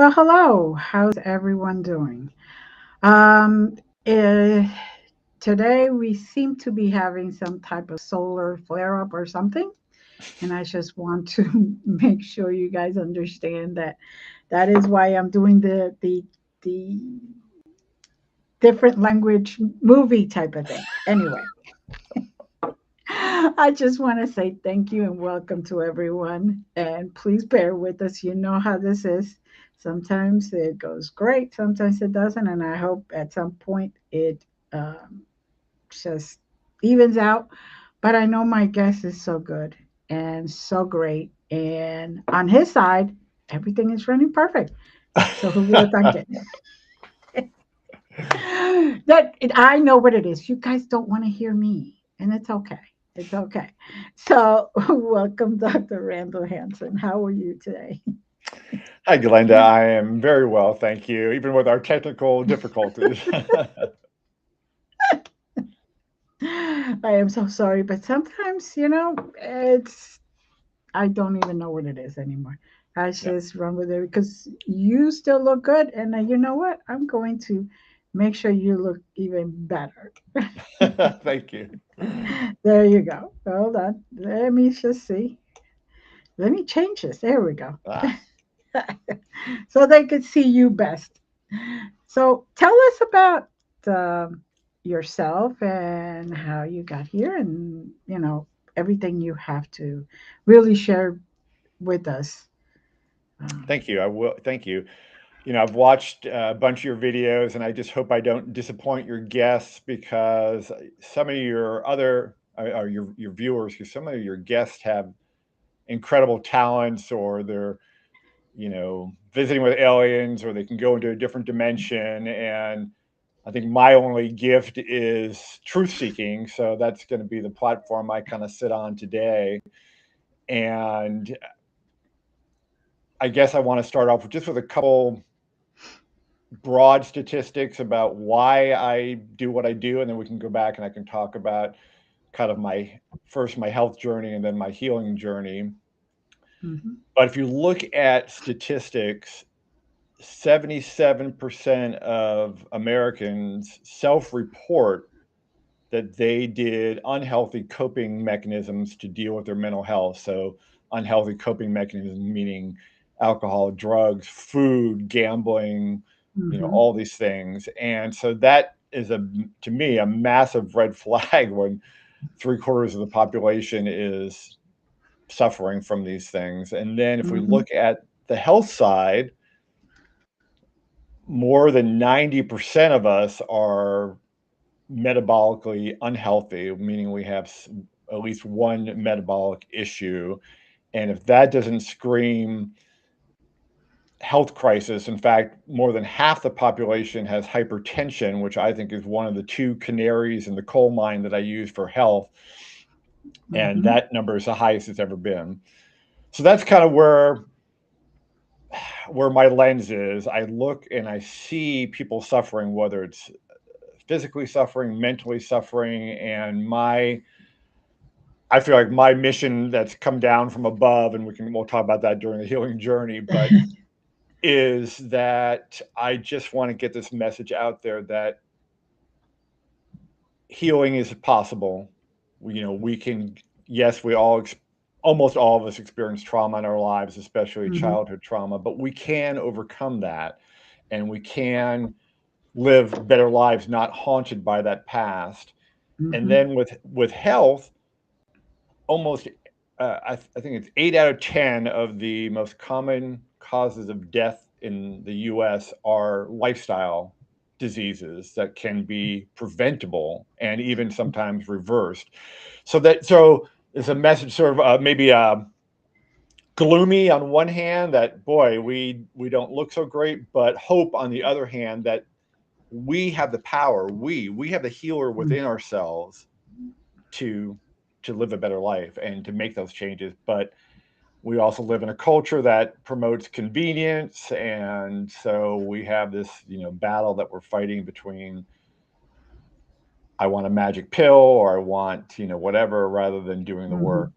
Well, hello. How's everyone doing? Um, eh, Today we seem to be having some type of solar flare up or something, and I just want to make sure you guys understand that that is why I'm doing the different language movie type of thing. Anyway, I just want to say thank you and welcome to everyone. And please bear with us. You know how this is. Sometimes it goes great, sometimes it doesn't. And I hope at some point it um, just evens out. But I know my guest is so good and so great. And on his side, everything is running perfect. So who would have thunk it? I know what it is. You guys don't want to hear me, and it's okay. It's okay. So, welcome, Dr. Randall Hansen. How are you today? Hi, Glenda. I am very well, thank you, even with our technical difficulties. I am so sorry, but sometimes, it's I don't even know what it is anymore. I Yeah. just run with it because you still look good, and you know what? I'm going to make sure you look even better. Thank you. There you go. Hold on. Let me just see. Let me change this. There we go. Ah, So they could see you best. So tell us about yourself and how you got here, and everything you have to really share with us. Um, thank you. I will. Thank you. I've watched a bunch of your videos, and I just hope I don't disappoint your guests because some of your other or your viewers, because some of your guests have incredible talents, or they're visiting with aliens, or they can go into a different dimension. And I think my only gift is truth seeking. So that's going to be the platform I kind of sit on today. And I guess I want to start off just with a couple broad statistics about why I do what I do. And then we can go back and I can talk about kind of my health journey and then my healing journey. mhm, But if you look at statistics, 77% of Americans self report that they did unhealthy coping mechanisms to deal with their mental health. So, unhealthy coping mechanisms meaning alcohol, drugs, food, gambling, mhm, all these things. And so that is to me, a massive red flag when three-quarters of the population is suffering from these things. And then if we mhm, look at the health side, more than 90% of us are metabolically unhealthy, meaning we have at least one metabolic issue. And if that doesn't scream health crisis, in fact, more than half the population has hypertension, which I think is one of the two canaries in the coal mine that I use for health. And mhm, that number is the highest it's ever been. So that's kind of where my lens is. I look and I see people suffering, whether it's physically suffering, mentally suffering, and I feel like my mission that's come down from above, and we'll talk about that during the healing journey, but is that I just want to get this message out there that healing is possible. We can, yes, almost all of us experience trauma in our lives, especially mhm, childhood trauma, but we can overcome that, and we can live better lives not haunted by that past. And mhm, then with health, almost I think it's 8 out of 10 of the most common causes of death in the U.S. are lifestyle diseases that can be preventable and even sometimes reversed. So it's a message, sort of maybe gloomy on one hand, that boy, we don't look so great, but hope on the other hand, that we have the power, we have the healer mhm, within ourselves to live a better life and to make those changes. But we also live in a culture that promotes convenience, and so we have this battle that we're fighting between, I want a magic pill, or I want whatever, rather than doing the mhm. work.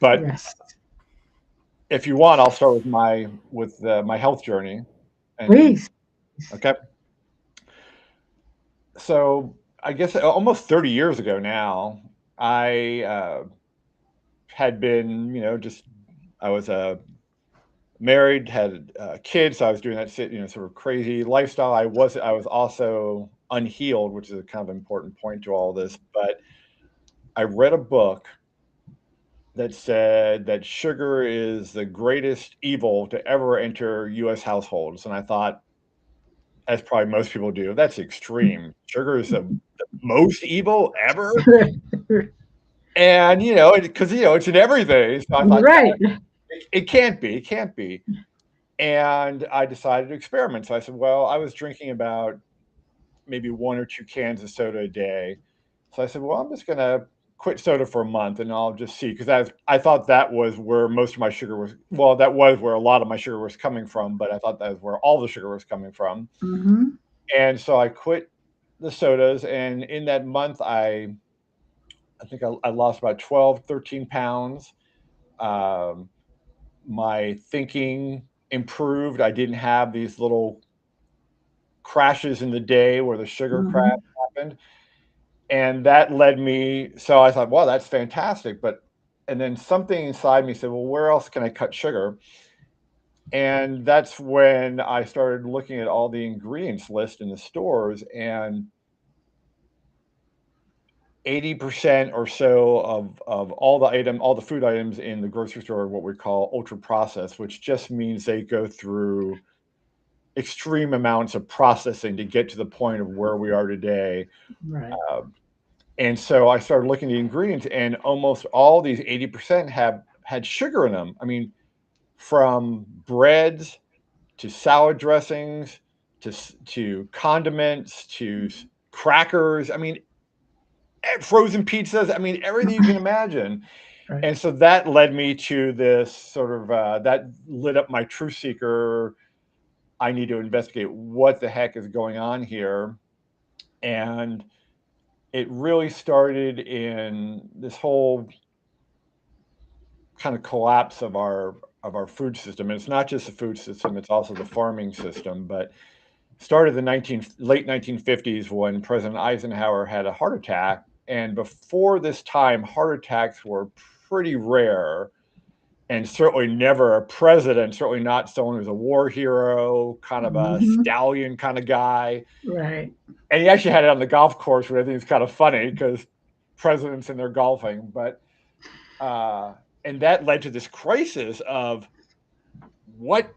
But Yes. if you want, I'll start with my health journey, and Please. okay. So I guess almost 30 years ago now, I had been, just I was married, had kids. So I was doing that, sort of crazy lifestyle. I was also unhealed, which is a kind of important point to all this. But I read a book that said that sugar is the greatest evil to ever enter U.S. households, and I thought, as probably most people do, that's extreme. Sugar is the most evil ever, and because it's in everything. So I thought, yeah, Right. it can't be, it can't be. And I decided to experiment. So I said, well, I was drinking about maybe 1 or 2 cans of soda a day. So I said, well, I'm just going to quit soda for a month and I'll just see. Because I thought that was where most of my sugar was. Well, that was where a lot of my sugar was coming from, but I thought that was where all the sugar was coming from. Hmm. And so I quit the sodas. And in that month, I think I lost about 12, 13 pounds. Um, my thinking improved. I didn't have these little crashes in the day where the sugar crash Hmm. happened, and that led me. So I thought, "Well, that's fantastic," and then something inside me said, "Well, where else can I cut sugar?" And that's when I started looking at all the ingredients list in the stores, and 80% or so of all the food items in the grocery store are what we call ultra processed, which just means they go through extreme amounts of processing to get to the point of where we are today. Right. Um, And so I started looking at the ingredients, and almost all these 80% have had sugar in them. I mean, from breads to salad dressings to condiments to crackers. I mean, frozen pizzas. I mean, everything you can imagine. Right. And so that led me to this sort of that lit up my truth seeker. I need to investigate what the heck is going on here. And it really started in this whole kind of collapse of our food system. And it's not just the food system; it's also the farming system. But started the late 1950s when President Eisenhower had a heart attack, and before this time, heart attacks were pretty rare. And certainly never a president, certainly not someone who's a war hero, kind of a Hmm. stallion kind of guy. Right. And he actually had it on the golf course, which I think is kind of funny because presidents and they're golfing. But uh, and that led to this crisis of what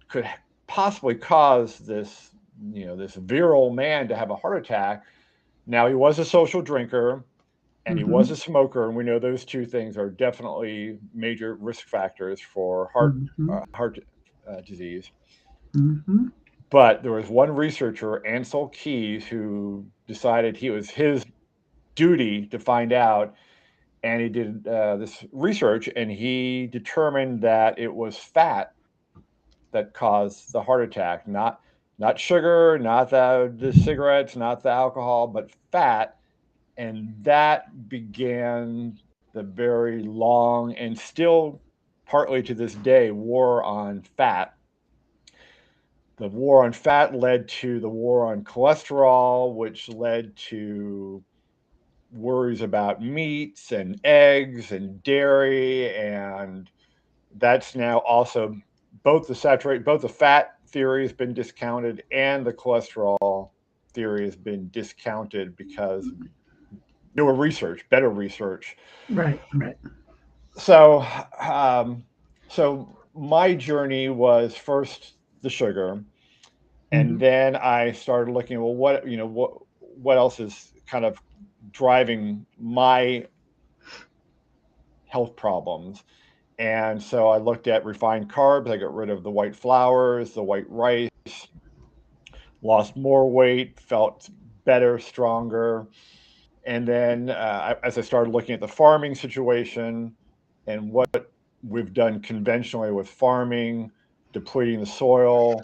could possibly cause this, this virile man to have a heart attack. Now he was a social drinker and he was Hmm. a smoker, and we know those two things are definitely major risk factors for Hmm. heart disease. Hmm. But there was one researcher, Ansel Keys, who decided he was his duty to find out, and he did this research, and he determined that it was fat that caused the heart attack, not sugar, not the cigarettes, not the alcohol, but fat. And that began the very long and still partly to this day war on fat. The war on fat led to the war on cholesterol, which led to worries about meats and eggs and dairy, and that's now also both the fat theory has been discounted and the cholesterol theory has been discounted because newer research, better research. Right. Right. So, um, so my journey was first the sugar, and Hmm. then I started looking. Well, what else is kind of driving my health problems? And so I looked at refined carbs. I got rid of the white flours, the white rice, lost more weight, felt better, stronger. And then as I started looking at the farming situation and what we've done conventionally with farming, depleting the soil,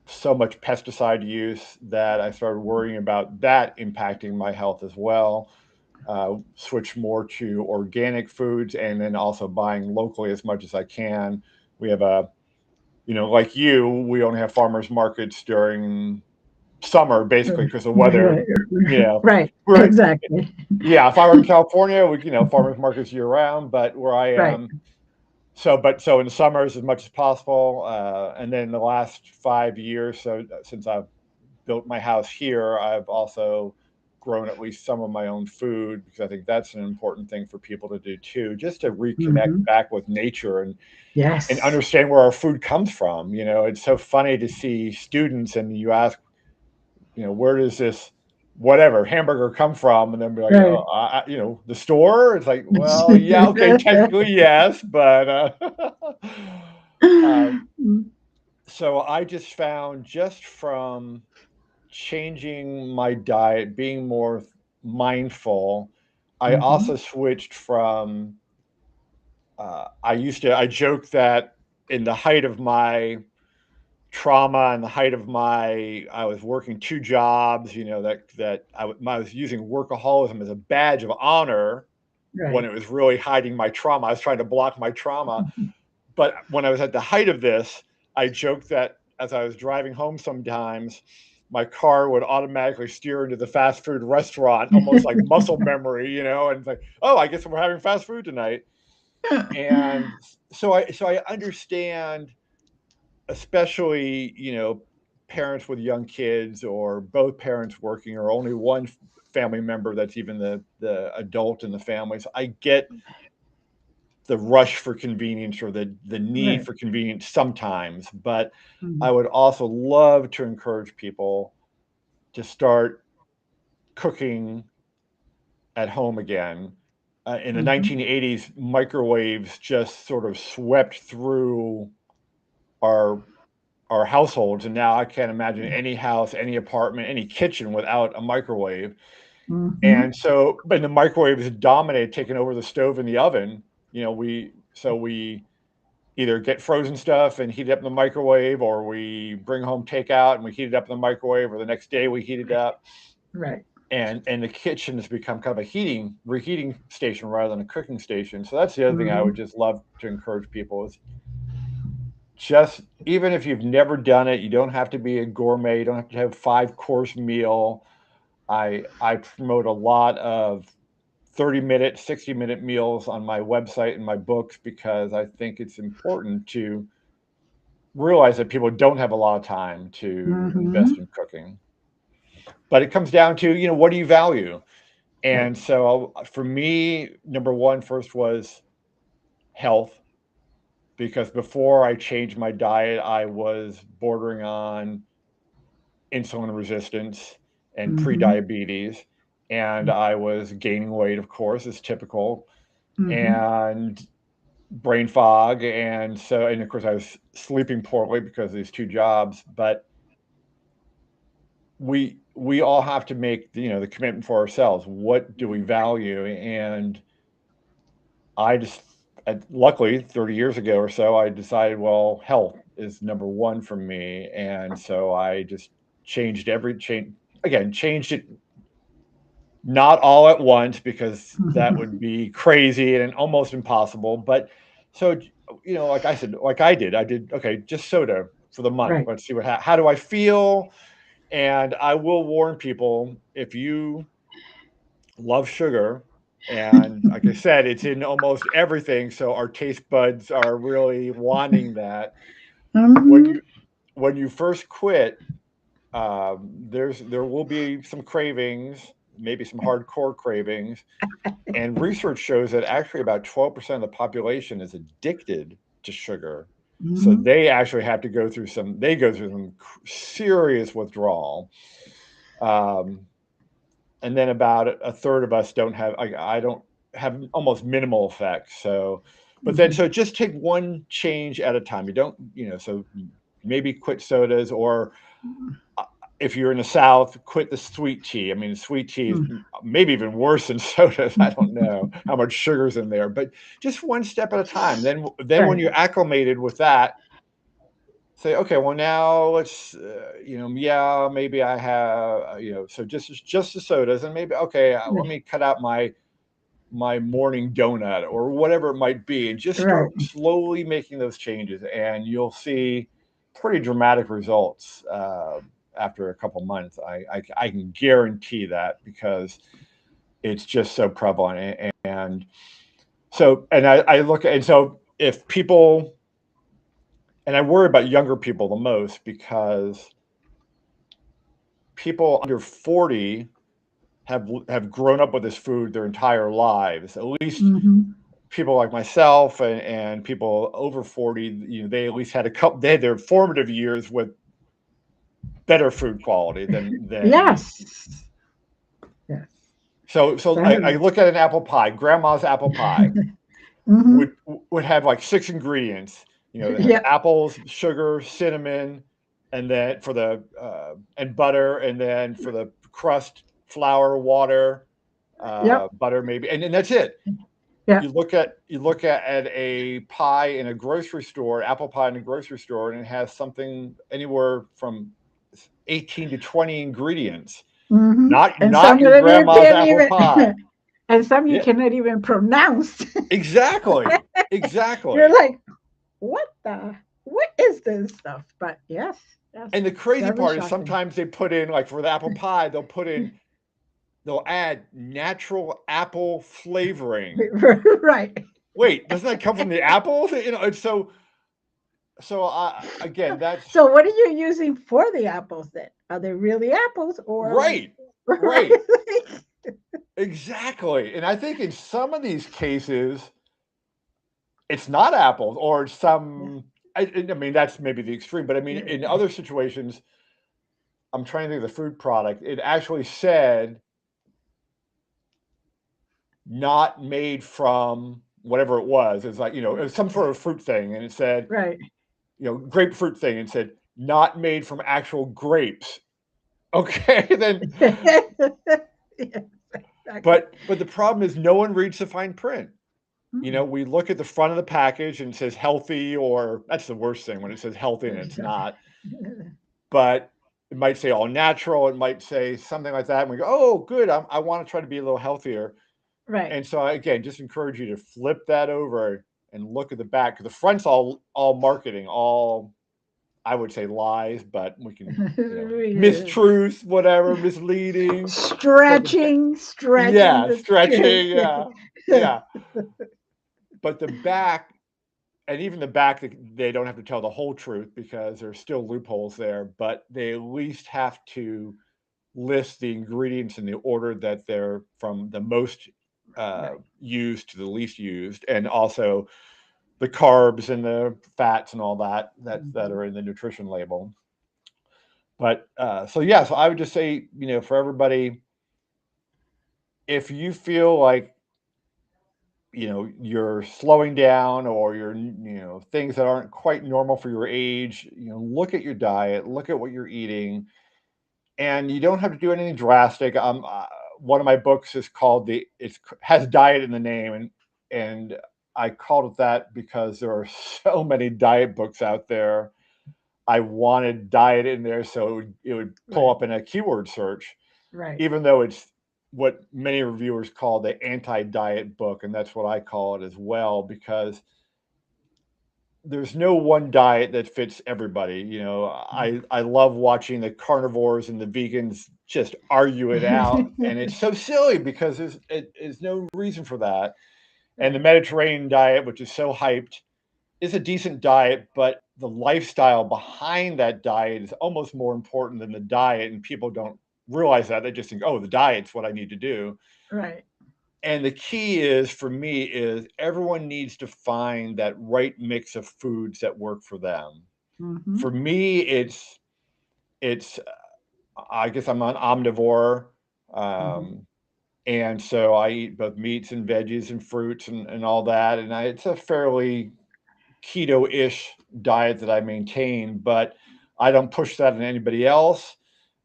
so much pesticide use that I started worrying about that impacting my health as well. switch more to organic foods, and then also buying locally as much as I can. We have like you, we only have farmers markets during summer, basically because the weather. Right. You know, Right. we're Exactly. yeah. If I were in California, farmers markets year round. But where I Right. am, so in the summers as much as possible, and then the last 5 years, so since I've built my house here, I've also grown at least some of my own food because I think that's an important thing for people to do too, just to reconnect Hmm. back with nature and Yes. understand where our food comes from. It's so funny to see students and you ask, where does this whatever hamburger come from, and then be like, Right. oh, the store. It's like, well, yeah, okay, technically yes, but um, so I just found, just from changing my diet, being more mindful. I Hmm. also switched from. I joke that in the height of my trauma and the height of I was working two jobs. I was using workaholism as a badge of honor when Right. it was really hiding my trauma. I was trying to block my trauma. But when I was at the height of this, I joked that as I was driving home sometimes, my car would automatically steer into the fast food restaurant, almost like muscle memory, and it's like, oh, I guess we're having fast food tonight. And so I understand, especially, parents with young kids, or both parents working, or only one family member that's even the adult in the family. So I get the rush for convenience, or the need Right. for convenience sometimes, but I Mhm. would also love to encourage people to start cooking at home again. In the Mhm. 1980s, microwaves just sort of swept through our our households, and now I can't imagine any house, any apartment, any kitchen without a microwave. Mhm. And so, but the microwave has dominated, taking over the stove and the oven. We either get frozen stuff and heat it up in the microwave, or we bring home takeout and we heat it up in the microwave, or the next day we heat it up. Right. And the kitchen has become kind of a reheating station rather than a cooking station. So that's the other thing I would Mhm. just love to encourage people is, just even if you've never done it, you don't have to be a gourmet. You don't have to have 5-course meal. I promote a lot of 30-minute, 60-minute meals on my website and my books, because I think it's important to realize that people don't have a lot of time to invest Mhm. in cooking. But it comes down to, what do you value? Right. And so for me, number one first was health, because before I changed my diet, I was bordering on insulin resistance and Mhm. pre-diabetes, and I was gaining weight, of course, as typical, Mhm. and brain fog, and of course I was sleeping poorly because of these two jobs. But we all have to make the commitment for ourselves. What do we value? And I just luckily 30 years ago or so, I decided, well, health is number one for me, and so I just changed it, not all at once, because that would be crazy and almost impossible. But so, like I said, like I did, okay, just soda for the month. Right. Let's see how do I feel? And I will warn people, if you love sugar, and like I said, it's in almost everything. So our taste buds are really wanting that. When Mhm. you when you first quit, there will be some cravings, maybe some hardcore cravings. And research shows that actually about 12% of the population is addicted to sugar. So Mhm. they actually have to go through some serious withdrawal. Um, and then about a third of us don't have, I don't have, almost minimal effects. So, but then, Mhm. so just take one change at a time. You don't, so maybe quit sodas, or uh, if you're in the South, quit the sweet tea. I mean, sweet tea is maybe even worse than sodas. I don't know how much sugar's in there, but just one step at a time. Then when Right. you're acclimated with that, say, okay, well now let's, yeah, maybe I have, so just the sodas, and maybe okay, let me cut out my morning donut or whatever it might be, and just Right. start slowly making those changes, and you'll see pretty dramatic results after a couple months. I can guarantee that because it's just so prevalent, and so and I look at, and so if people, and I worry about younger people the most because people under 40 have grown up with this food their entire lives. At least Hmm. people like myself and people over 40, they at least had a couple, they had their formative years with better food quality than me. Yes. Yes. So I Very. look at an apple pie, grandma's apple pie Hmm. would would have like six ingredients. It has Yep. apples, sugar, cinnamon, and then for the and butter, and then for the crust, flour, water, Yep. butter maybe, and then that's it. Yep. You look at a pie in a grocery store, apple pie in a grocery store, and it has something anywhere from 18 to 20 ingredients. Hmm. And Not some your of you grandma's can't apple pie. even, and some you Yeah, cannot even pronounce. exactly, You're exactly. like, what is this stuff? But yes, yes, And the crazy very part is shocking. sometimes they put in, like for the apple pie, they'll add natural apple flavoring. Right. Wait, doesn't that come from the apples? It's so again, that's So what are you using for the apples then? Are they really apples or right, right, right? exactly. And I think in some of these cases, it's not apples, or it's Yeah. some. I mean, that's maybe the extreme, but I mean, in Yeah. other situations, I'm trying to think of the food product. It actually said not made from whatever it was. It's like, it was some sort of fruit thing, and it said, Right. grapefruit thing, and said not made from actual grapes. Okay, then, Yes, exactly. but the problem is no one reads the fine print. Mm. We look at the front of the package and it says healthy, or that's the worst thing when it says healthy and it's not. But it might say all natural. It might say something like that, and we go, "Oh, good. I want to try to be a little healthier." Right. And so I, again, just encourage you to flip that over and look at the back, because the front's all marketing, all, I would say, lies, but we can, mistruths, whatever, misleading. But Stretching yeah, the truth. stretching, yeah, yeah. But the back, and even the back, they don't have to tell the whole truth because there's still loopholes there, but they at least have to list the ingredients in the order that they're from the most Right. used to the least used, and also the carbs and the fats and all that Mhm. are in the nutrition label. But so yeah, so I would just say, for everybody, if you feel like you're slowing down, or you're, things that aren't quite normal for your age, look at your diet, look at what you're eating, and you don't have to do anything drastic. One of my books is called it has diet in the name, and I called it that because there are so many diet books out there. I wanted diet in there so it would pull Right. up in a keyword search, Right. even though it's what many reviewers call the anti-diet book, and that's what I call it as well, because there's no one diet that fits everybody. I love watching the carnivores and the vegans just argue it out, and it's so silly because there's no reason for that. And the Right. Mediterranean diet, which is so hyped, is a decent diet, but the lifestyle behind that diet is almost more important than the diet, and people don't realize that. They just think, oh, the diet's what I need to do. Right. And the key is, for me, is everyone needs to find that right mix of foods that work for them. Hmm. For me, it's I guess I'm an omnivore, Hmm. um, and so I eat both meats and veggies and fruits and all that, and it's a fairly keto-ish diet that I maintain, but I don't push that on anybody else.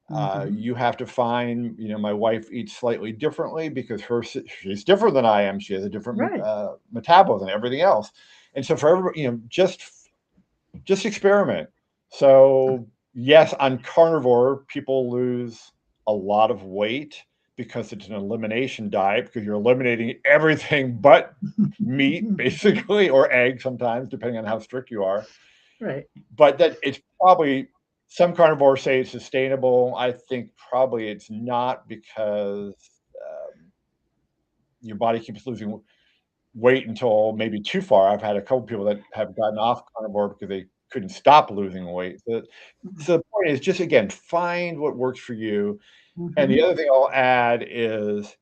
Hmm. You have to find, my wife eats slightly differently because she's different than I am. She has a different Right. metabolism and everything else. And so for everybody, just experiment. So, yes, on carnivore, people lose a lot of weight because it's an elimination diet because you're eliminating everything but meat, basically, or eggs sometimes, depending on how strict you are. Right. But that it's probably some carnivores say it's sustainable. I think probably it's not because your body keeps losing weight until maybe too far. I've had a couple people that have gotten off carnivore because they couldn't stop losing weight. So the point is just again, find what works for you. And the Mm-hmm. other thing I'll add is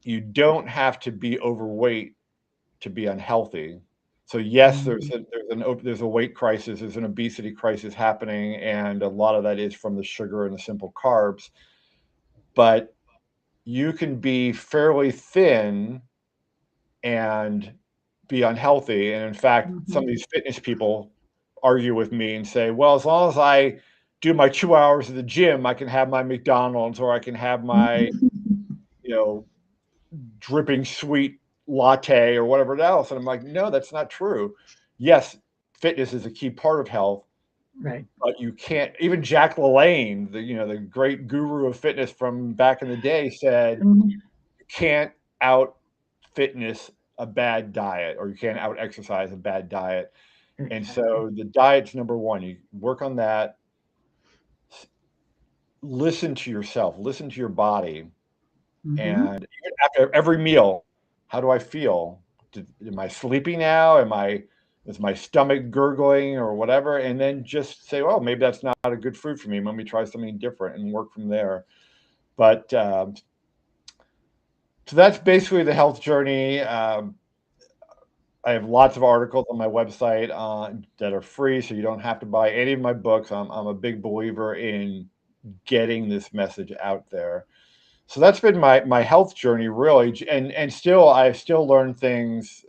you don't have to be overweight to be unhealthy. So yes, Mm-hmm. there's a weight crisis, there's an obesity crisis happening, and a lot of that is from the sugar and the simple carbs. But you can be fairly thin and be unhealthy. And in fact, some Mm-hmm. of these fitness people argue with me and say, well, as long as I do my 2 hours at the gym, I can have my McDonald's or I can have my, you know, dripping sweet latte or whatever else. And I'm like, no, that's not true. Yes, fitness is a key part of health, Right. but you can't. Even Jack LaLanne, the great guru of fitness from back in the day, said Mm-hmm. you can't out fitness a bad diet or you can't out exercise a bad diet. And Exactly. so the diet's number one. You work on that. Listen to yourself, listen to your body. Mm-hmm. And even after every meal, how do I feel? Am I sleepy now? Is my stomach gurgling or whatever? And then just say, oh, maybe that's not a good food for me. Let me try something different and work from there. But so that's basically the health journey. I have lots of articles on my website that are free, so you don't have to buy any of my books. I'm a big believer in getting this message out there. So that's been my health journey really, and still I still learn things.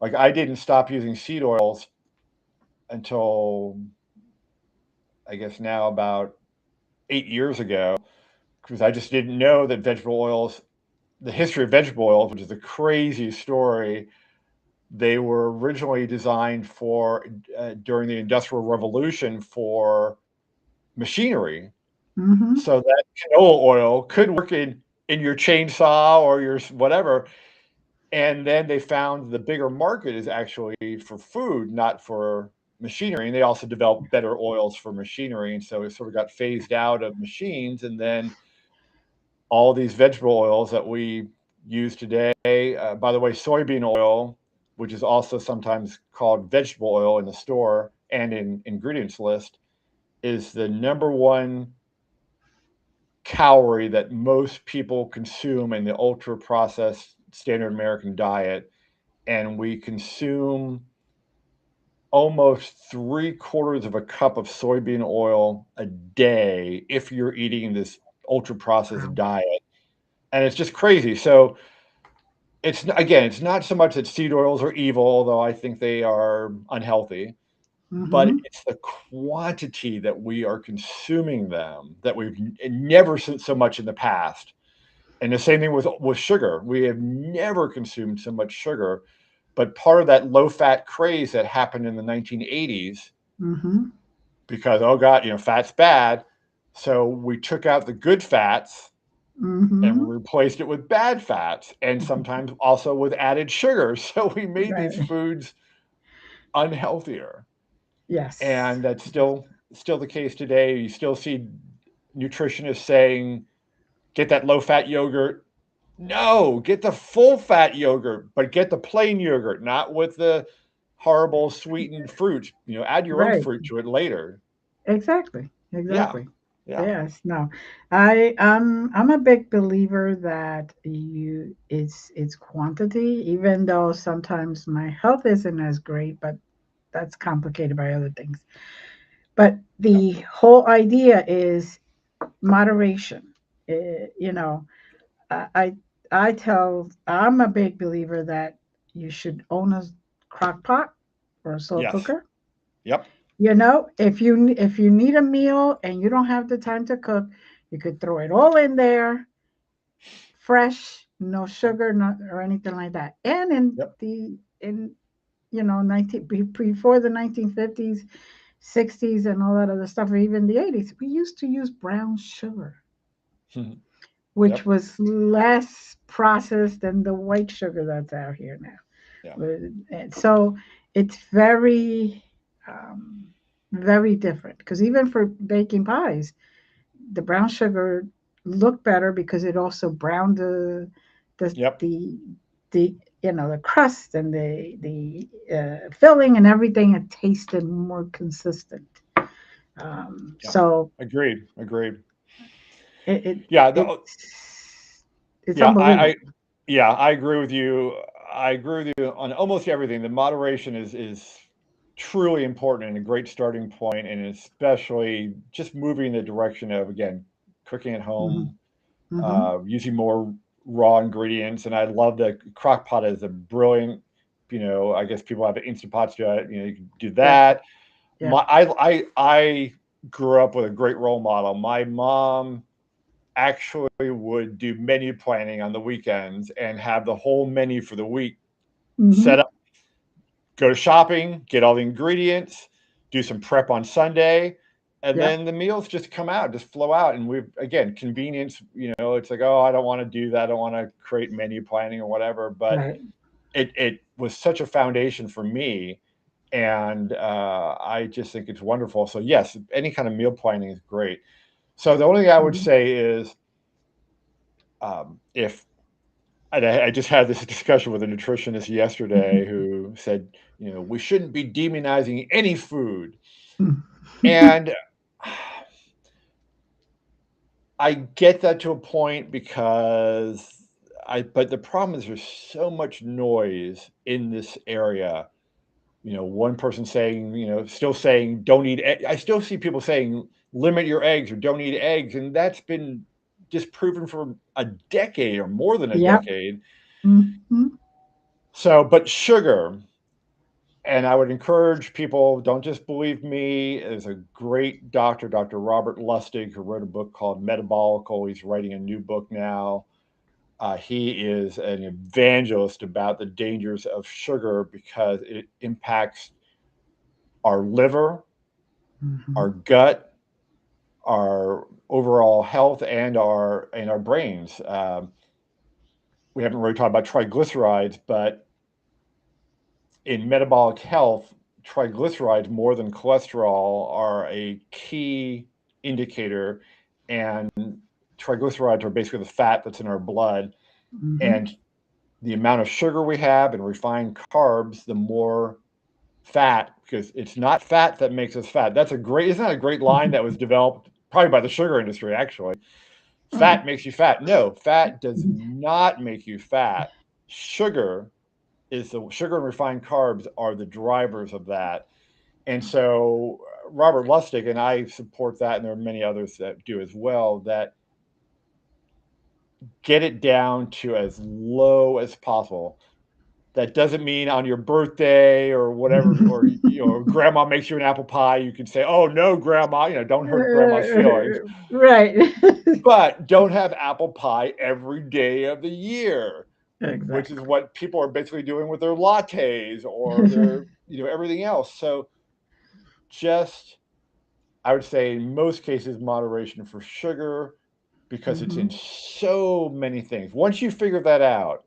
Like I didn't stop using seed oils until I guess now about 8 years ago because I just didn't know that vegetable oils, the history of vegetable oils, which is a crazy story. They were originally designed for during the Industrial Revolution for machinery, Mm-hmm. so that canola oil could work in your chainsaw or your whatever. And then they found the bigger market is actually for food, not for machinery. And they also developed better oils for machinery. And so it sort of got phased out of machines. And then all these vegetable oils that we use today, by the way, soybean oil, which is also sometimes called vegetable oil in the store and in ingredients list, is the number one calorie that most people consume in the ultra processed standard American diet. And we consume almost 3/4 of a cup of soybean oil a day if you're eating this ultra processed Wow. diet. And it's just crazy. So again, it's not so much that seed oils are evil, although I think they are unhealthy, but Mm-hmm. it's the quantity that we are consuming them that we've never seen so much in the past. And the same thing with sugar. We have never consumed so much sugar. But part of that low fat craze that happened in the 1980s, Mm-hmm. because, oh God, fat's bad. So we took out the good fats and Mm-hmm. we replaced it with bad fats and sometimes also with added sugar. So we made these Right. foods unhealthier. Yes. And that's still the case today. You still see nutritionists saying, get that low fat yogurt. No, get the full fat yogurt, but get the plain yogurt, not with the horrible sweetened fruit. Add your own Right. fruit to it later. Exactly. Yeah. Exactly. Yeah. Yes. No. I'm a big believer that it's quantity, even though sometimes my health isn't as great, but that's complicated by other things. But Yeah. the whole idea is moderation. You know, I I'm a big believer that you should own a crock pot or a slow Yes. cooker. Yep. If you need a meal and you don't have the time to cook, you could throw it all in there, fresh, no sugar, not or anything like that. And Yep. in before the 1950s, 60s, and all that other stuff, or even the 80s, we used to use brown sugar, which Yep. was less processed than the white sugar that's out here now. Yeah. And so it's very, um, very different. Because even for baking pies, the brown sugar looked better because it also browned the Yep. the the the crust and the filling and everything. It tasted more consistent. Yeah. So Agreed. Agreed. it, it Yeah. it's Yeah. unbelievable. Yeah, I agree with you. I agree with you on almost everything. The moderation is truly important and a great starting point, and especially just moving in the direction of again cooking at Hmm. home, Hmm. using more raw ingredients. And I love the crock pot is a brilliant. I guess people have instant pots. You can do Yeah, that. yeah. I grew up with a great role model. My mom actually would do menu planning on the weekends and have the whole menu for the week set Hmm. up, go to shopping, get all the ingredients, do some prep on Sunday, and Yeah. then the meals just come out, just flow out. And we've, again, convenience, it's like, oh, I don't want to do that. I don't want to create menu planning or whatever. But Right. it was such a foundation for me. And I just think it's wonderful. So, yes, any kind of meal planning is great. So, the only thing I would Hmm. say is if and I just had this discussion with a nutritionist yesterday who said, we shouldn't be demonizing any food. And I get that to a point because but the problem is there's so much noise in this area. One person saying, still saying, don't eat, I still see people saying, limit your eggs or don't eat eggs. And that's been disproven for a decade or more than a Yep. decade. Hmm. So, but sugar, and I would encourage people, don't just believe me. There's a great doctor, Dr. Robert Lustig, who wrote a book called Metabolical. He's writing a new book now. He is an evangelist about the dangers of sugar because it impacts our liver, Hmm. our gut, our overall health, and our brains. We haven't really talked about triglycerides, but in metabolic health, triglycerides more than cholesterol are a key indicator, and triglycerides are basically the fat that's in our blood. Hmm. And the amount of sugar we have and refined carbs, the more fat, because it's not fat that makes us fat. Isn't that a great line that was developed probably by the sugar industry, actually? Oh. Fat makes you fat. No, fat does not make you fat. Sugar the sugar and refined carbs are the drivers of that. And so Robert Lustig, and I support that, and there are many others that do as well, that get it down to as low as possible. That doesn't mean on your birthday or whatever, or grandma makes you an apple pie, you can say, "Oh no, grandma," don't hurt grandma's feelings. Right. But don't have apple pie every day of the year, which is Exactly. what people are basically doing with their lattes or their, everything else. So just I would say in most cases moderation for sugar because it's in Hmm. so many things. Once you figure that out,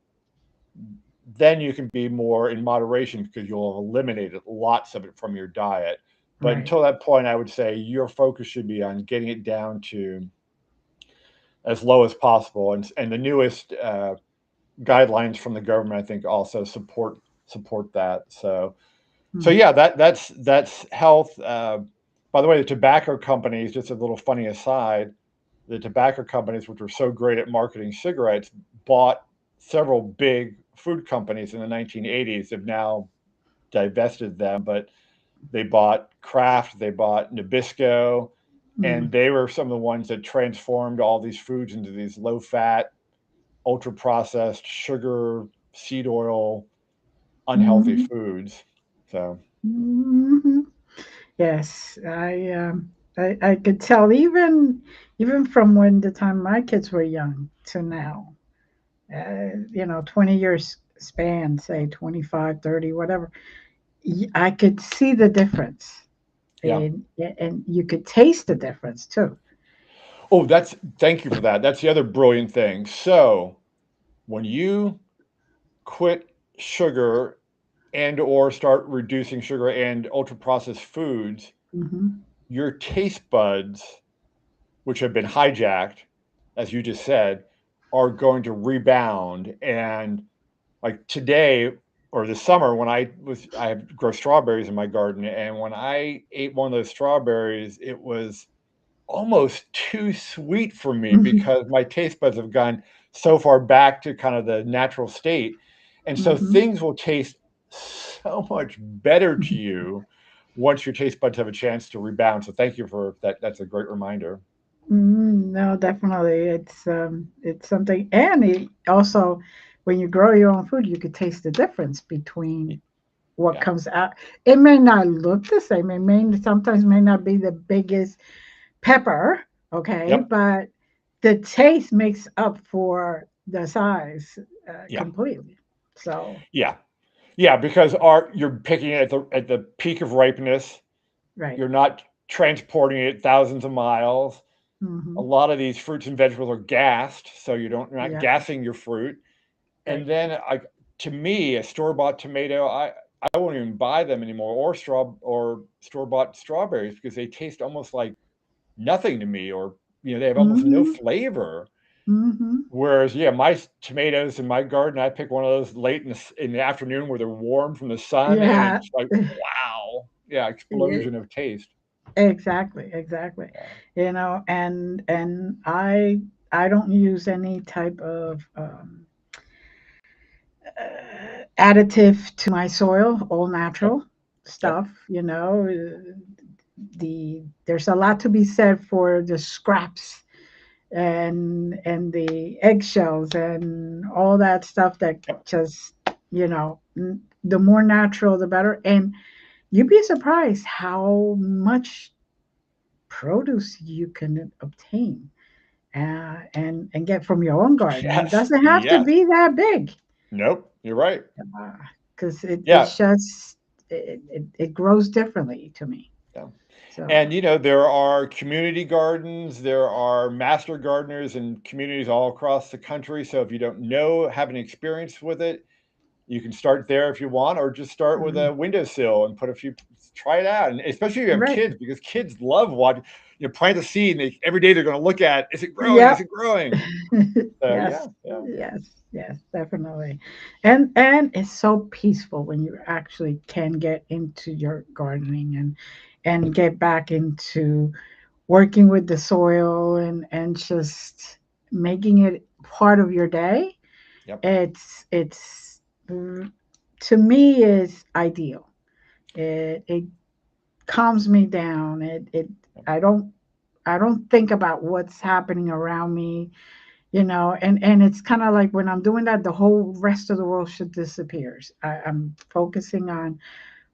then you can be more in moderation because you'll have eliminated lots of it from your diet. But Right. until that point, I would say your focus should be on getting it down to as low as possible. And the newest guidelines from the government, I think, also support that. So Hmm. yeah, that's health. By the way, the tobacco companies, just a little funny aside, the tobacco companies, which were so great at marketing cigarettes, bought several big food companies in the 1980s. Have now divested them, but they bought Kraft, they bought Nabisco, and Hmm. they were some of the ones that transformed all these foods into these low fat, ultra processed, sugar, seed oil, unhealthy Hmm. foods. So Hmm. Yes, I could tell even from when the time my kids were young to now, 20 years span, say 25, 30, whatever. I could see the difference, Yeah. and you could taste the difference too. Oh, thank you for that. That's the other brilliant thing. So when you quit sugar and or start reducing sugar and ultra processed foods, Hmm. your taste buds, which have been hijacked, as you just said, are going to rebound. And like today or this summer, when I grow strawberries in my garden, and when I ate one of those strawberries, it was almost too sweet for me Hmm. because my taste buds have gone so far back to kind of the natural state. And so Hmm. things will taste so much better to you once your taste buds have a chance to rebound. So thank you for that. That's a great reminder. No, definitely, it's something, and it also, when you grow your own food, you could taste the difference between what Yeah. comes out. It may not look the same. It may sometimes may not be the biggest pepper, okay, Yep. but the taste makes up for the size Yeah. completely. So, Yeah. Yeah. Because you're picking it at the peak of ripeness. right. You're not transporting it thousands of miles. A Hmm. lot of these fruits and vegetables are gassed, so you're not Yeah, gassing your fruit. And right. then to me, a store bought tomato, I won't even buy them anymore, or store bought strawberries because they taste almost like nothing to me, or they have almost no Hmm. flavor. Hmm. Whereas, yeah, my tomatoes in my garden, I pick one of those late in the afternoon where they're warm from the sun, and Yeah. it's like wow, yeah, Yeah, explosion of taste. exactly, exactly. Yeah, And I don't use any type of additive to my soil, all yep, natural yep, stuff. There's a lot to be said for the scraps and the eggshells and all that stuff that yep, just the more natural the better. And you'd be surprised how much produce you can obtain and get from your own garden. It yes, doesn't have to yes. be that big, Nope, you're right. because Yeah, it's just it grows differently to me. yeah. So And there are community gardens, there are master gardeners in communities all across the country. So if you don't know, have an experience with it, you can start there if you want, or just start with a mm, windowsill and try it out. And especially if you have right, kids, because kids love watching, plant a seed and every day they're going to look at, is it growing? Is yep. it growing? So yeah, Yes, yeah, yes, yes, definitely. And it's so peaceful when you actually can get into your gardening and get back into working with the soil and just making it part of your day. yep, It's mm, to me is ideal. It calms me down. It yep, I don't I don't think about what's happening around me, and it's kind of like when I'm doing that, the whole rest of the world should disappears. I'm focusing on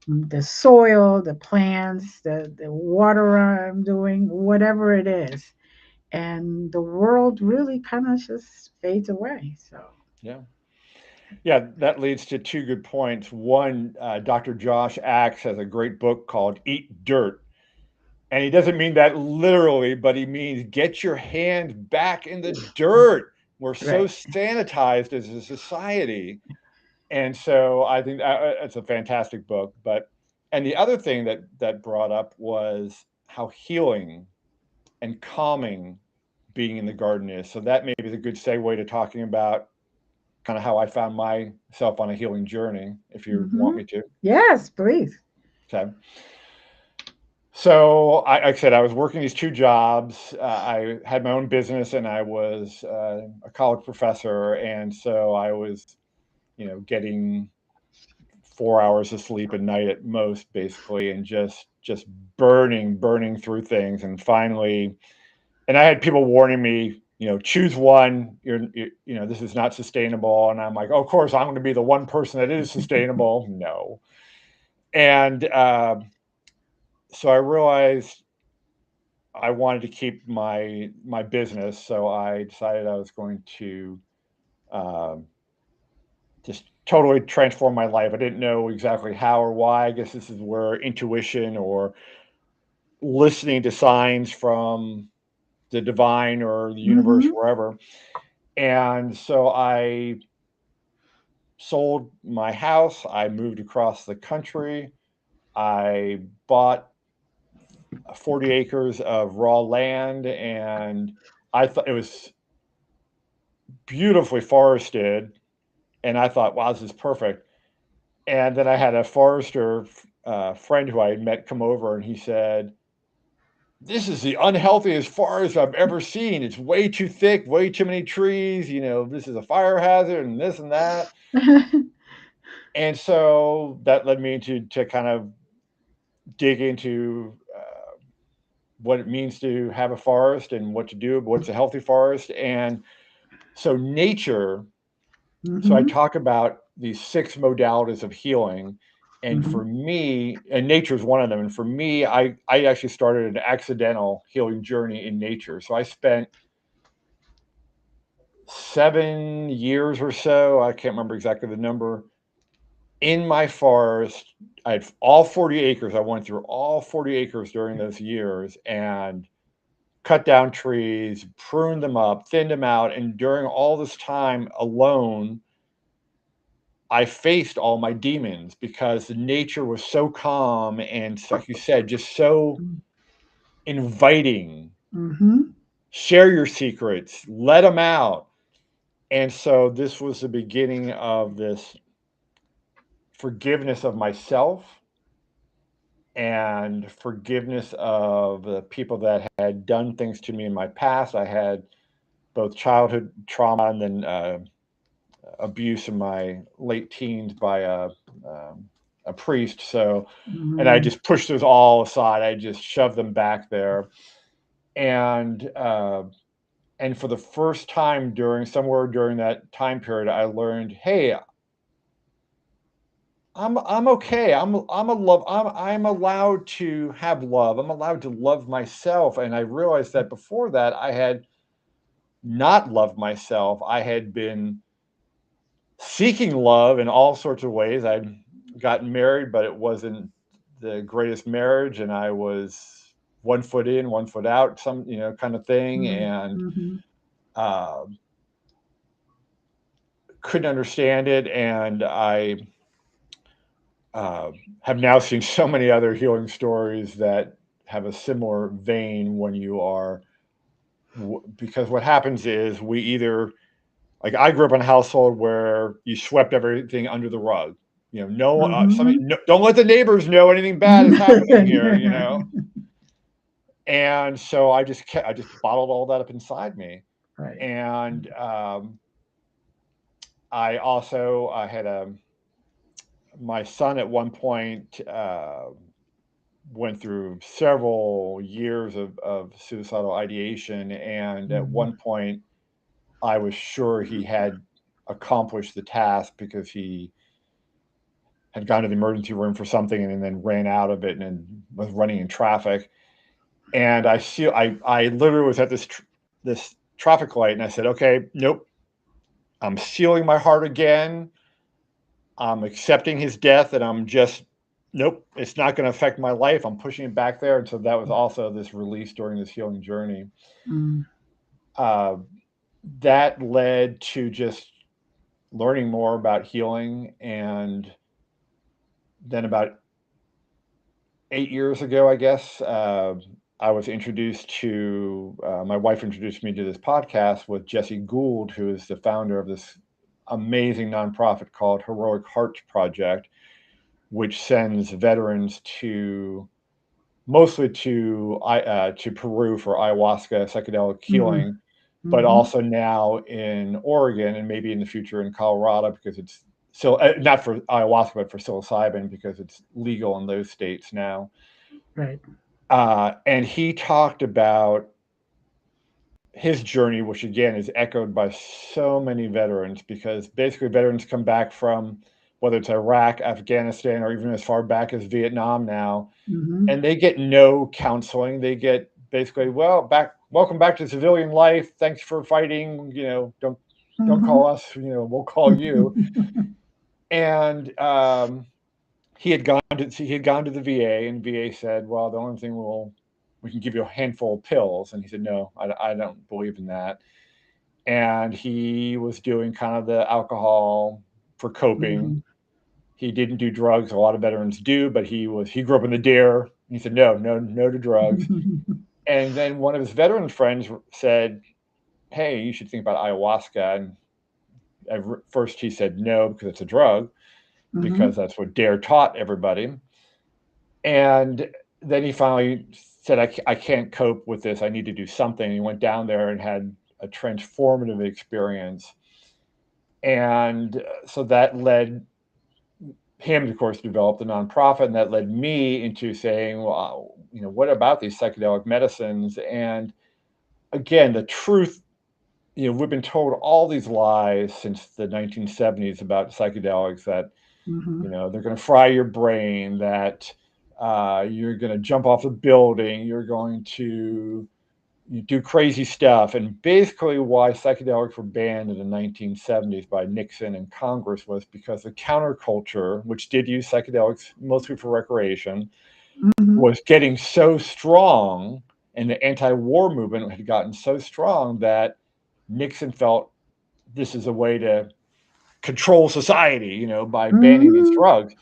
the soil, the plants, the water I'm doing, whatever it is, and the world really kind of just fades away. So yeah. Yeah, that leads to two good points. One, Dr. Josh Axe has a great book called Eat Dirt. And he doesn't mean that literally, but he means get your hand back in the dirt. We're so right. sanitized as a society. And so I think it's a fantastic book. And the other thing that brought up was how healing and calming being in the garden is. So that maybe is a good segue to talking about kind of how I found myself on a healing journey, if you want Hmm. me to. Yes, please. Okay. So, like I said, I was working these two jobs. I had my own business, and I was a college professor, and so I was, getting 4 hours of sleep a night at most, basically, and just burning through things. And finally, and I had people warning me, choose one. This is not sustainable. And I'm like, oh, of course, I'm going to be the one person that is sustainable. No, and so I realized I wanted to keep my business, so I decided I was going to um, just totally transformed my life. I didn't know exactly how or why. I guess this is where intuition or listening to signs from the divine or the universe, Mhm. wherever. And so I sold my house. I moved across the country. I bought 40 acres of raw land, and I thought it was beautifully forested. And I thought, wow, this is perfect. And then I had a forester friend who I had met come over, and he said, "This is the unhealthiest forest I've ever seen. It's way too thick, way too many trees. This is a fire hazard, and this and that." And so that led me to kind of dig into what it means to have a forest and what to do, what's a healthy forest. And so nature, so I Mhm. talk about these six modalities of healing. And for Mhm. me, and nature is one of them. And for me, I actually started an accidental healing journey in nature. So I spent 7 years or so, I can't remember exactly the number, in my forest. I had all 40 acres. I went through all 40 acres during those years and cut down trees, pruned them up, thinned them out. And during all this time alone, I faced all my demons because the nature was so calm and, like you said, just so inviting. Mhm. Share your secrets, let them out. And so this was the beginning of this forgiveness of myself and forgiveness of the people that had done things to me in my past. I had both childhood trauma and then abuse in my late teens by a priest. So, and I Mhm. just pushed those all aside. I just shoved them back there, and for the first time somewhere during that time period, I learned, hey, I'm okay. I'm a love. I'm allowed to have love. I'm allowed to love myself. And I realized that before that, I had not loved myself. I had been seeking love in all sorts of ways. I'd gotten married, but it wasn't the greatest marriage, and I was one foot in, one foot out, some kind of thing, Mhm. and Mhm. uh, couldn't understand it. And I uh, have now seen so many other healing stories that have a similar vein when you are because what happens is we either like I grew up in a household where you swept everything under the rug. No, Mhm. no, don't let the neighbors know anything bad is happening here. And so I just bottled all that up inside me. Right. And I had my son at one point went through several years of suicidal ideation, and at Mhm. one point I was sure he had accomplished the task because he had gone to the emergency room for something and then ran out of it and then was running in traffic. And I literally was at this traffic light and I said, okay, nope, I'm sealing my heart again. I'm accepting his death, and I'm just nope, it's not going to affect my life. I'm pushing it back there. And so that was also this release during this healing journey. Mhm. Uh, that led to just learning more about healing. And then about 8 years ago, I guess, I was introduced to my wife introduced me to this podcast with Jesse Gould, who is the founder of this amazing nonprofit called Heroic Heart Project, which sends veterans to mostly to Peru for ayahuasca psychedelic Mhm. healing, but Mhm. also now in Oregon and maybe in the future in Colorado because it's so not for ayahuasca but for psilocybin because it's legal in those states now. Right. And he talked about his journey, which again is echoed by so many veterans because basically veterans come back from whether it's Iraq, Afghanistan, or even as far back as Vietnam now, Mhm. and they get no counseling. They get basically, well, welcome back to civilian life. Thanks for fighting. Don't. Don't call Mhm. us, we'll call you. And he had gone to the VA, and VA said, well, the only thing we can give you a handful of pills. And he said, no, I don't believe in that. And he was doing kind of the alcohol for coping. Mhm. He didn't do drugs. A lot of veterans do, but he grew up in the dare. He said, no, no, no to drugs. And then one of his veteran friends said, hey, you should think about ayahuasca. And at first he said no because it's a drug, because Mhm. that's what dare taught everybody. And then he finally said, I can't cope with this. I need to do something. He went down there and had a transformative experience. And so that led him, of course, to develop the nonprofit. And that led me into saying, well, what about these psychedelic medicines? And again, the truth, we've been told all these lies since the 1970s about psychedelics, that Mhm. they're going to fry your brain, that you're going to jump off a building, you're going to do crazy stuff. And basically, why psychedelics were banned in the 1970s by Nixon and Congress was because the counterculture, which did use psychedelics mostly for recreation, Mhm. was getting so strong, and the anti-war movement had gotten so strong that Nixon felt this is a way to control society, by banning these Mhm. drugs.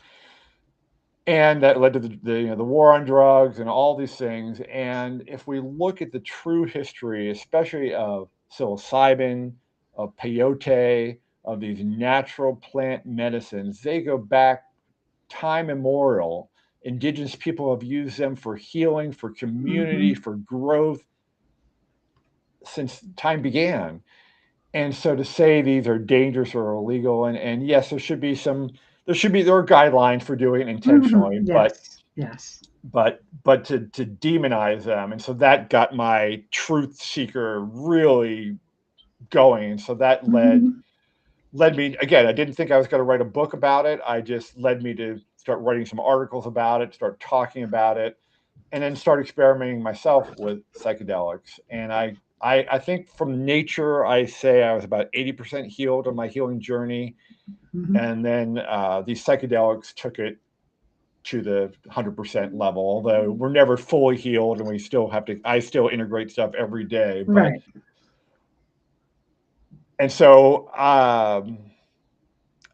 And that led to the war on drugs and all these things. And if we look at the true history, especially of psilocybin, of peyote, of these natural plant medicines, they go back time immemorial. Indigenous people have used them for healing, for community, Mhm. for growth since time began. And so to say these are dangerous or illegal, and yes, there are guidelines for doing it Mhm. intentionally, but Yes. Yes. to demonize them. And so that got my truth seeker really going. So that Mhm. led me, again, I didn't think I was going to write a book about it. I just led me to start writing some articles about it, start talking about it, and then start experimenting myself with psychedelics. And I think from nature, I say I was about 80% healed on my healing journey. Mhm. And then these psychedelics took it to the 100% level, although we're never fully healed, and I still integrate stuff every day. But, Right. and so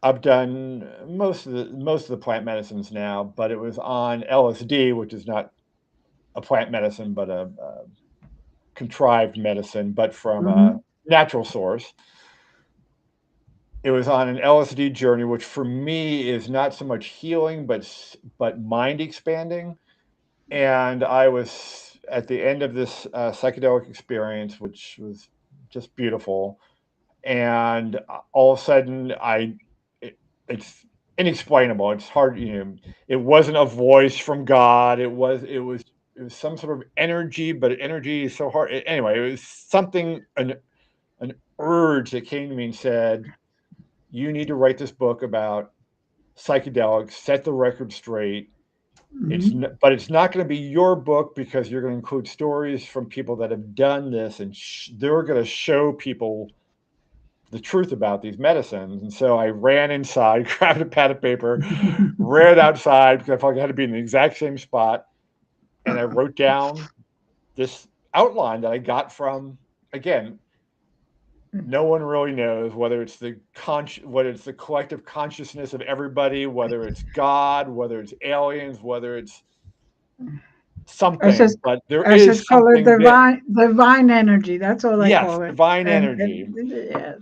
I've done most of the plant medicines now, but it was on LSD, which is not a plant medicine, but a contrived medicine, but from a Mhm. natural source. It was on an LSD journey, which for me is not so much healing, but mind expanding. And I was at the end of this psychedelic experience, which was just beautiful. And all of a sudden, it's inexplainable. It's hard, It wasn't a voice from God. It was some sort of energy, but energy is so hard. Anyway, it was something, an urge that came to me and said, "You need to write this book about psychedelics. Set the record straight. Mhm. But it's not going to be your book, because you're going to include stories from people that have done this, and they're going to show people the truth about these medicines." And so I ran inside, grabbed a pad of paper, ran outside because I felt like I had to be in the exact same spot, and I wrote down this outline that I got from, again, no one really knows whether it's the collective consciousness of everybody, whether it's God, whether it's aliens, whether it's I just something, but there I is just call it something there. divine energy. That's all I Yes, call it. divine And energy. yeah.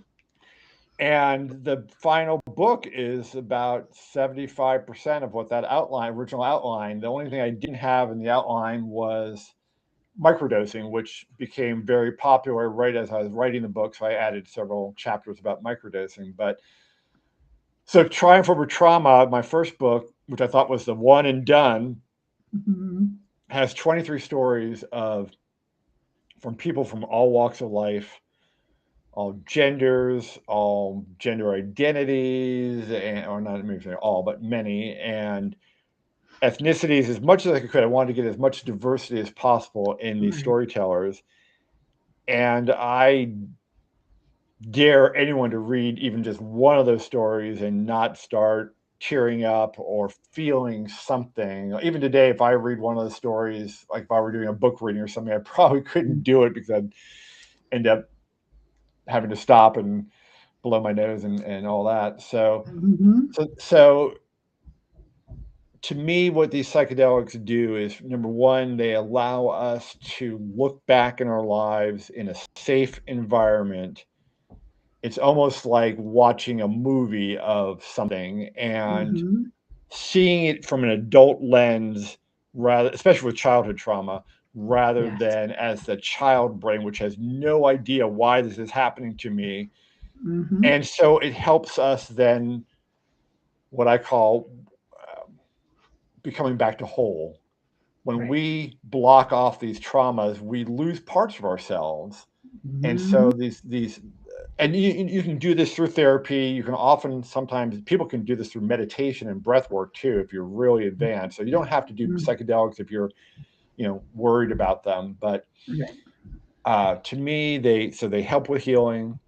And the final book is about 75% of what that original outline. The only thing I didn't have in the outline was microdosing, which became very popular right as I was writing the book. So I added several chapters about microdosing. But so Triumph Over Trauma, my first book, which I thought was the one and done, Mhm. has 23 stories of from people from all walks of life, all genders, all gender identities, and or not maybe say all, but many, and ethnicities. As much as I could, I wanted to get as much diversity as possible in these Right. storytellers. And I dare anyone to read even just one of those stories and not start tearing up or feeling something. Even today, if I read one of the stories, like if I were doing a book reading or something, I probably couldn't do it because I'd end up having to stop and blow my nose and all that. Mm-hmm. So to me, what these psychedelics do is number one, they allow us to look back in our lives in a safe environment. It's almost like watching a movie of something and Mm-hmm. seeing it from an adult lens, rather, especially with childhood trauma, rather Yes. than as the child brain, which has no idea why this is happening to me. Mm-hmm. And so it helps us then, what I call becoming back to whole. When Right. we block off these traumas, we lose parts of ourselves. And Mm-hmm. so these and you can do this through therapy. You can often sometimes people can do this through meditation and breath work too if you're really advanced. So you don't have to do Mm-hmm. psychedelics if you're worried about them. But Right. to me, they help with healing.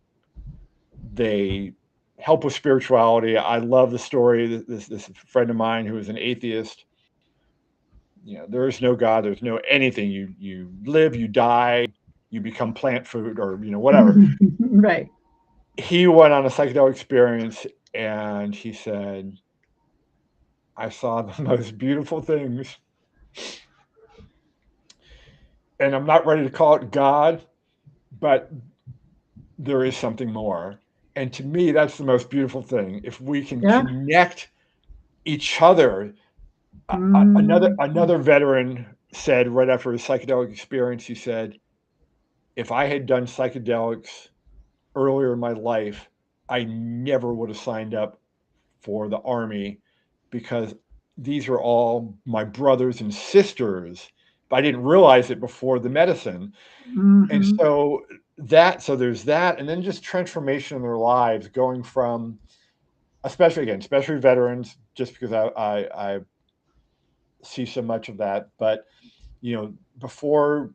They help with spirituality. I love the story. This friend of mine who is an atheist. There is no God. There's no anything. You live, you die, you become plant food, or whatever. Right. He went on a psychedelic experience, and he said, "I saw the most beautiful things, and I'm not ready to call it God, but there is something more." And to me, that's the most beautiful thing. If we can Yeah. connect each other. Mm-hmm. Another veteran said right after his psychedelic experience, he said, "If I had done psychedelics earlier in my life, I never would have signed up for the army because these are all my brothers and sisters. But I didn't realize it before the medicine." And Mm-hmm. so there's that, and then just transformation in their lives, going from especially veterans, just because I see so much of that. But before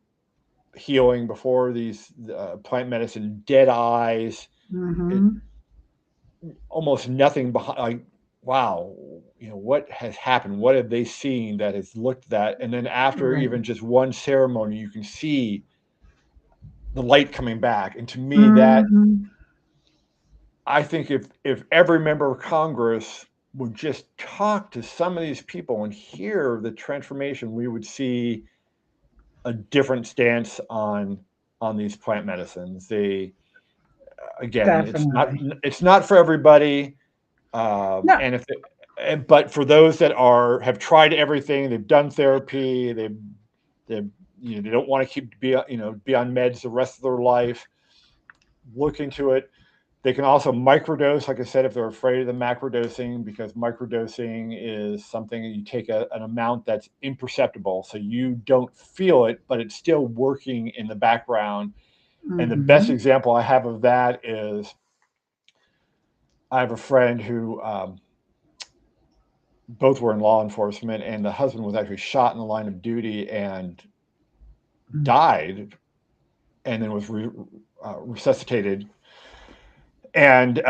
healing, before these plant medicine, dead eyes, it, Mm-hmm. almost nothing behind. Like, wow, what has happened? What have they seen that has looked that? And then after Right. even just one ceremony, you can see the light coming back. And to me, that Mm-hmm. I think if every member of Congress would just talk to some of these people and hear the transformation, we would see a different stance on these plant medicines. They again, Definitely. it's not for everybody. No. And but for those that have tried everything, they've done therapy, they they don't want to be on meds the rest of their life. Look into it. They can also microdose, like I said, if they're afraid of the macrodosing, because microdosing is something that you take an amount that's imperceptible, so you don't feel it, but it's still working in the background. And the best Mm-hmm. example I have of that is I have a friend who both were in law enforcement, and the husband was actually shot in the line of duty and died, and then was resuscitated. And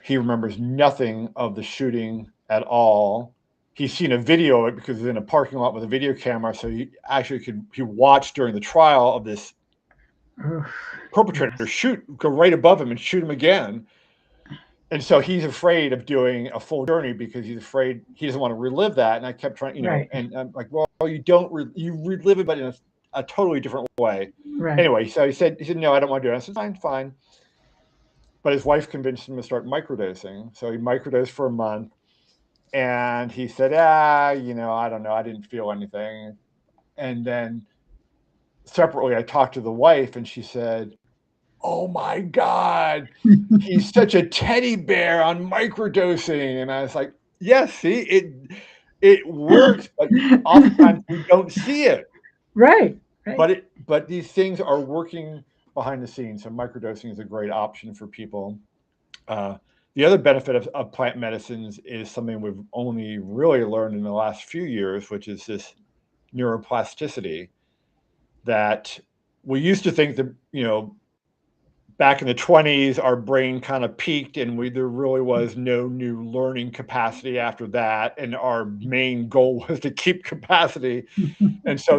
he remembers nothing of the shooting at all. He's seen a video of it because he's in a parking lot with a video camera, so he watched during the trial of this Oof. perpetrator Yes. shoot go right above him and shoot him again. And so he's afraid of doing a full journey because he's afraid he doesn't want to relive that. And I kept trying, Right. and I'm like, well, you don't you relive it, but in a totally different way. Right. Anyway, so he said, no, I don't want to do it. I said, fine, fine. But his wife convinced him to start microdosing. So he microdosed for a month, and he said, I don't know, I didn't feel anything. And then separately, I talked to the wife, and she said, "Oh my God, he's such a teddy bear on microdosing." And I was like, "Yes, see, it works, but oftentimes we don't see it. Right. Right. But these things are working behind the scenes. So microdosing is a great option for people. Uh, the other benefit of plant medicines is something we've only really learned in the last few years, which is this neuroplasticity that we used to think that back in the 20s, our brain kind of peaked, and there really was no new learning capacity after that. And our main goal was to keep capacity. And so,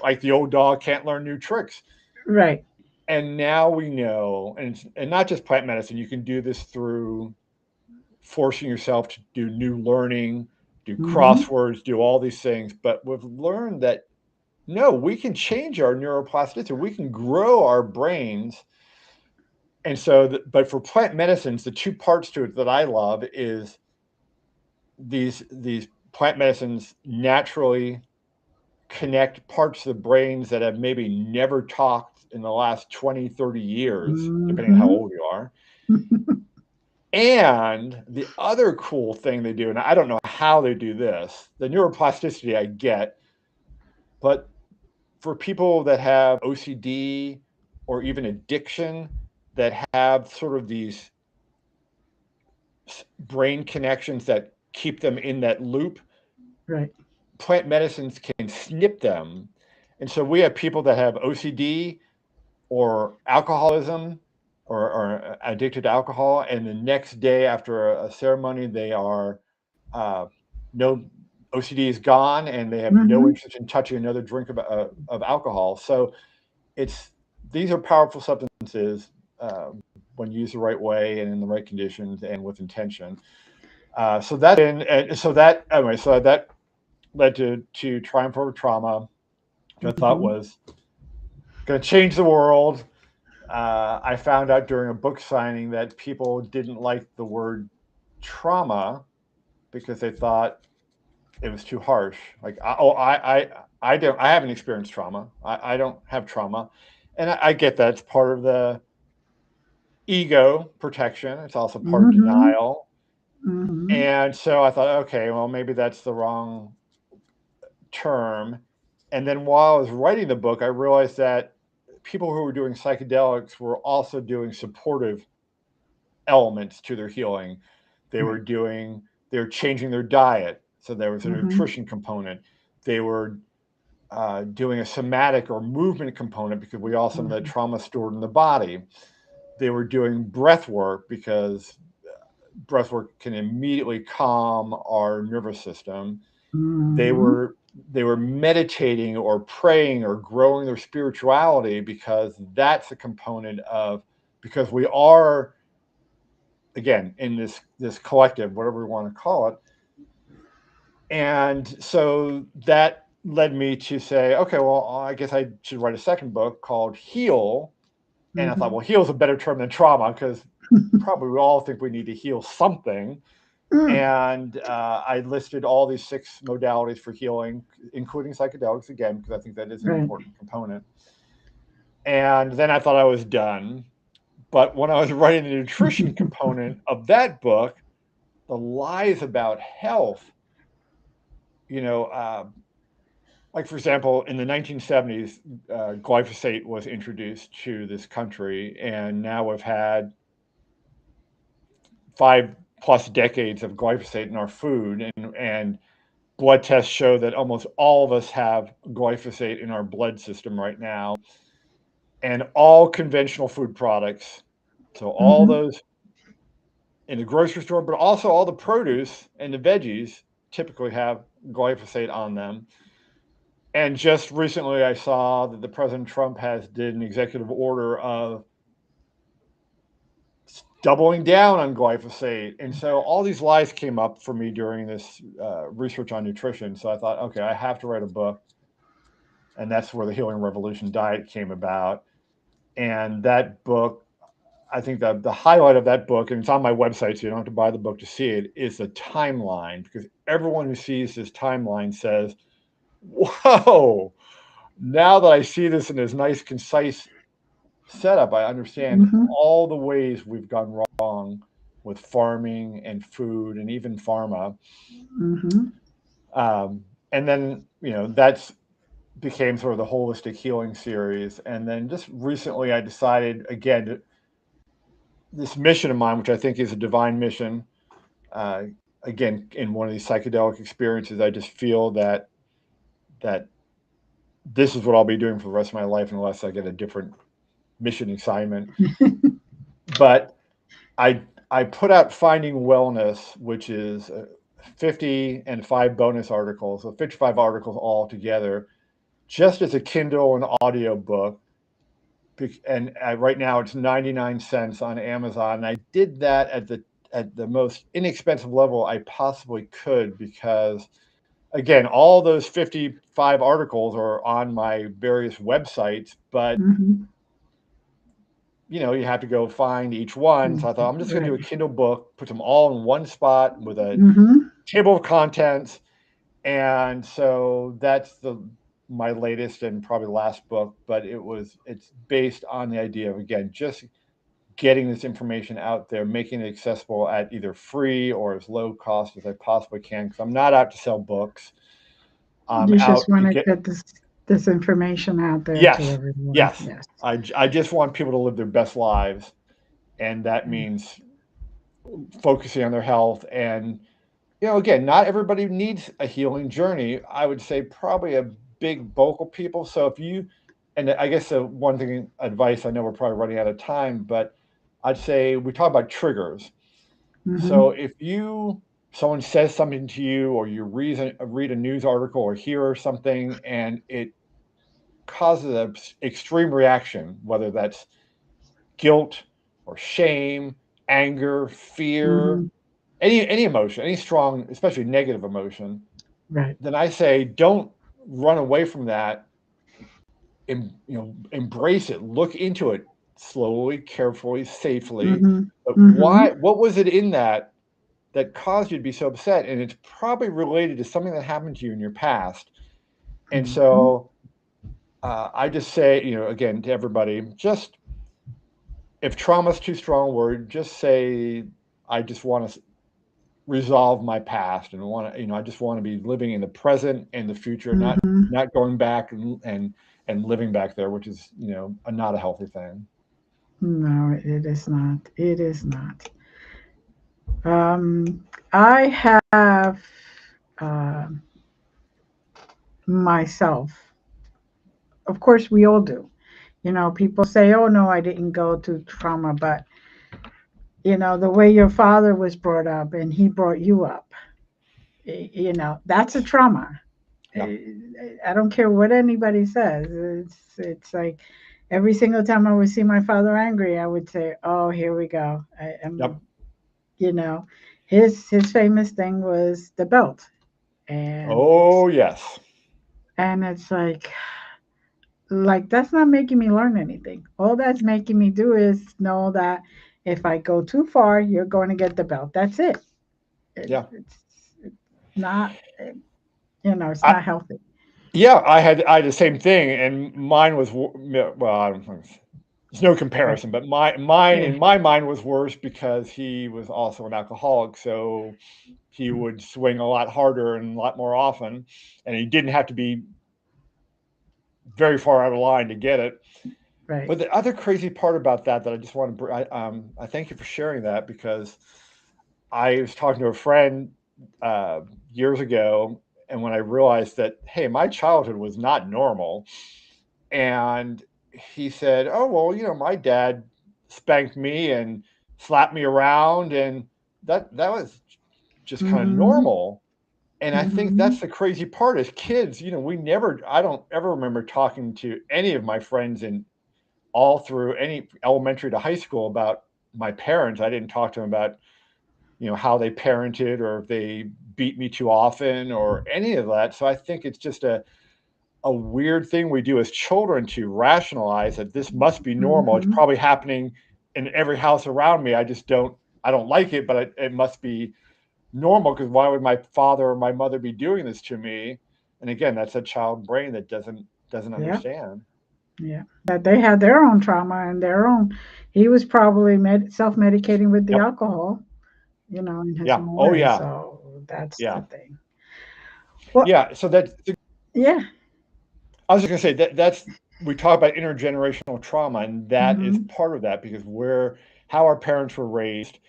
like the old dog can't learn new tricks. Right. And now we know, and not just plant medicine, you can do this through forcing yourself to do new learning, do Mm-hmm. crosswords, do all these things. But we've learned that no, we can change our neuroplasticity. We can grow our brains. And so, but for plant medicines, the two parts to it that I love is these plant medicines naturally connect parts of the brains that have maybe never talked in the last 20, 30 years, depending on how Mm-hmm. old you are. And the other cool thing they do, and I don't know how they do this, the neuroplasticity I get, but for people that have OCD or even addiction that have sort of these brain connections that keep them in that loop, Right. plant medicines can snip them. And so we have people that have OCD or alcoholism or addicted to alcohol, and the next day after a ceremony, they are uh, no OCD is gone, and they have no Mm-hmm. interest in touching another drink of alcohol. So it's these are powerful substances uh, when used the right way and in the right conditions and with intention. So that and so that anyway, so that led to Triumph Over Trauma, which I thought Mm-hmm. was going to change the world. I found out during a book signing that people didn't like the word trauma because they thought it was too harsh. Like, I don't, I haven't experienced trauma. I don't have trauma, and I get that it's part of the ego protection. It's also part of Mm-hmm. denial. Mm-hmm. And so I thought, okay, well, maybe that's the wrong term. And then while I was writing the book, I realized that people who were doing psychedelics were also doing supportive elements to their healing. They were Right. doing, they were changing their diet. So there was a Mm-hmm. nutrition component. They were doing a somatic or movement component because we also know that Mm-hmm. trauma is stored in the body. They were doing breath work because breath work can immediately calm our nervous system. They Mm-hmm. were they were meditating or praying or growing their spirituality because that's a component of because we are again in this collective whatever we want to call it. And so that led me to say, okay, well, I guess I should write a second book called Heal. And I thought, Mm-hmm. well, heal is a better term than trauma because probably we all think we need to heal something. Mm. And I listed all these 6 modalities for healing, including psychedelics again, because I think that is an Right. important component. And then I thought I was done. But when I was writing the nutrition component of that book, the lies about health, you know, like for example, in the 1970s, glyphosate was introduced to this country, and now we've had 5+ decades of glyphosate in our food, and blood tests show that almost all of us have glyphosate in our blood system right now, and all conventional food products. So all Mm-hmm. those in the grocery store, but also all the produce and the veggies typically have glyphosate on them. And just recently, I saw that the President Trump has did an executive order of doubling down on glyphosate. And so all these lies came up for me during this research on nutrition. So I thought, okay, I have to write a book. And that's where the Healing Revolution diet came about. And that book, I think the highlight of that book, and it's on my website, so you don't have to buy the book to see it, is the timeline. Because everyone who sees this timeline says, whoa, now that I see this in this nice, concise setup, I understand Mm-hmm. all the ways we've gone wrong with farming and food and even pharma. Mm-hmm. And then, that's became sort of the holistic healing series. And then just recently, I decided again this mission of mine, which I think is a divine mission. Uh, Again, in one of these psychedelic experiences, I just feel that this is what I'll be doing for the rest of my life unless I get a different mission assignment. But I put out Finding Wellness, which is 50 and 5 bonus articles, so 55 articles all together, just as a Kindle and audio book. And right now it's 99 cents on Amazon. And I did that at the most inexpensive level I possibly could because again, all those 55 articles are on my various websites, but Mhm. you have to go find each one. So I thought I'm just going to do a Right. Kindle book, put them all in one spot with a Mhm. table of contents, and so that's the my latest and probably last book. But it's based on the idea of again just getting this information out there, making it accessible at either free or as low cost as I possibly can. Because I'm not out to sell books. I'm You just out want to to get get this information out there to yes, everyone. yes. Yes. I just want people to live their best lives, and that Mm. means focusing on their health. And again, not everybody needs a healing journey. I would say probably a big bulk of people. So if you, and I guess the one thing advice, I know we're probably running out of time, but I'd say we talk about triggers. So Mhm. if someone says something to you, or you read a news article or hear something, and it causes an extreme reaction, whether that's guilt or shame, anger, fear, Mhm. any emotion, any strong, especially negative emotion, Right. then I say don't run away from that. Embrace it, look into it slowly, carefully, safely. Mhm. But why? Mhm. What was it in that caused you to be so upset? And it's probably related to something that happened to you in your past. And Mhm. so I just say, again, to everybody, just if trauma is too strong a word, just say, I just want to resolve my past and want to, I just want to be living in the present and the future, Mhm. not going back and living back there, which is, not a healthy thing. No, it is not. It is not. Um, I have uh, myself. Of course, we all do. People say, "Oh no, I didn't go to trauma," but the way your father was brought up and he brought you up, that's a trauma. Yeah. I don't care what anybody says. It's like every single time I would see my father angry, I would say, "Oh, here we go." I am, Yep. you know, his famous thing was the belt, and Oh, yes. it's like that's not making me learn anything. All that's making me do is know that if I go too far, you're going to get the belt. That's it. Yeah. It's not, it's I, not healthy. yeah, I had the same thing, and mine was well. I don't think there's no Right. comparison, but mine Yeah. in my mind was worse because he was also an alcoholic, so he would swing a lot harder and a lot more often, and he didn't have to be very far out of line to get it. Right. But the other crazy part about that I just want to, I thank you for sharing that because I was talking to a friend uh, years ago, and when I realized that, hey, my childhood was not normal, and he said, "Oh well, my dad spanked me and slapped me around, and that was just kind of Mm-hmm. normal." And I think Mm-hmm. that's the crazy part as kids, I don't ever remember talking to any of my friends in all through any elementary to high school about my parents. I didn't talk to them about, how they parented or if they beat me too often or any of that. So I think it's just a weird thing we do as children to rationalize that this must be normal. It's Mm-hmm. probably happening in every house around me. I don't like it, but it must be normal because why would my father or my mother be doing this to me? And again, that's a child brain that doesn't Yeah. understand. Yeah. That they had their own trauma and their own. He was probably self-medicating with the Yep. alcohol, in his Yeah. own Oh way. yeah. So that's the Yeah. thing. Well, Yeah. So that's yeah. I was just gonna say that's we talk about intergenerational trauma, and that is Mm-hmm. part of that because we're how our parents were raised,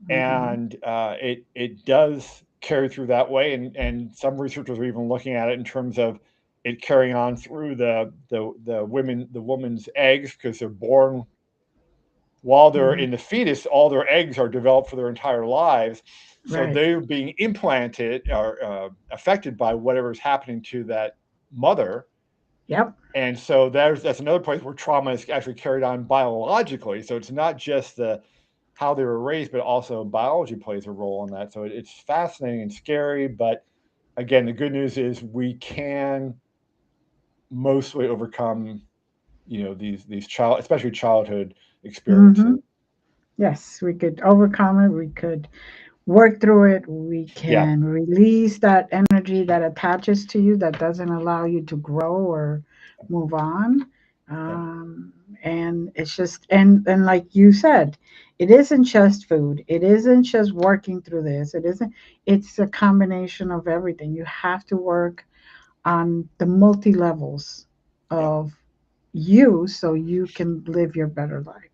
Mm-hmm. and it does carry through that way. And some researchers are even looking at it in terms of it carrying on through the woman's eggs because they're born while they're Mhm. in the fetus, all their eggs are developed for their entire lives. So Right. they're being implanted or affected by whatever is happening to that mother. Yep. And so that's another place where trauma is actually carried on biologically. So it's not just the how they were raised, but also biology plays a role in that. So it's fascinating and scary. But again, the good news is we can mostly overcome, these child, especially childhood Hmm. experiences. Yes, we could overcome it. We could work through it. We Yeah, can release that energy that attaches to you that doesn't allow you to grow or move on. yeah, Um, and it's just, and like you said, it isn't just food. It isn't just working through this. It isn't. It's a combination of everything. You have to work on the multi levels yeah, of you so you can live your better life.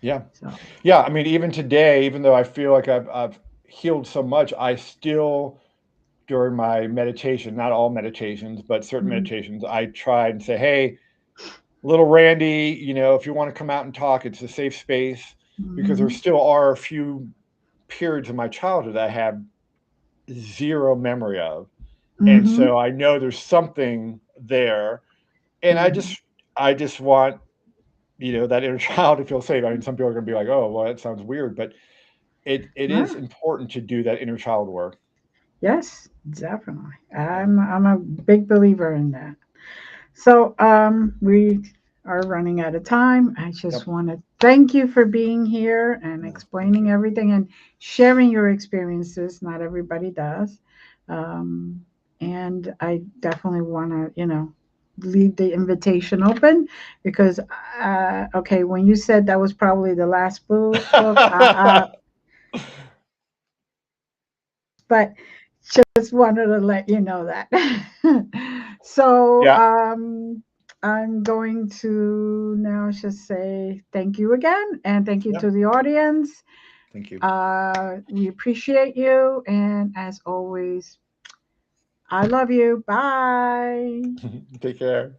yeah, So. yeah. I mean, even today, even though I feel like I've healed so much, I still during my meditation, not all meditations, but certain Mm-hmm. meditations, I try and say, "Hey, little Randy, if you want to come out and talk, it's a safe space," because there Mm-hmm. still are a few periods of my childhood I have zero memory of. And Mm-hmm. so I know there's something there. And I Mm-hmm. just I just want, that inner child to feel safe. I mean, some people are gonna be like, oh, well, that sounds weird, but it is Ah, important to do that inner child work. yes, definitely. Yeah. I'm a big believer in that. So we are running out of time. I just Yep. want to thank you for being here and No, thank explaining you. everything and sharing your experiences. Not everybody does. Um, and I definitely want to, leave the invitation open because, okay, when you said that was probably the last book, but just wanted to let you know that. So Yeah. I'm going to now just say thank you again and thank you Yeah. to the audience. Thank you. We appreciate you. And as always, I love you. Bye. Take care.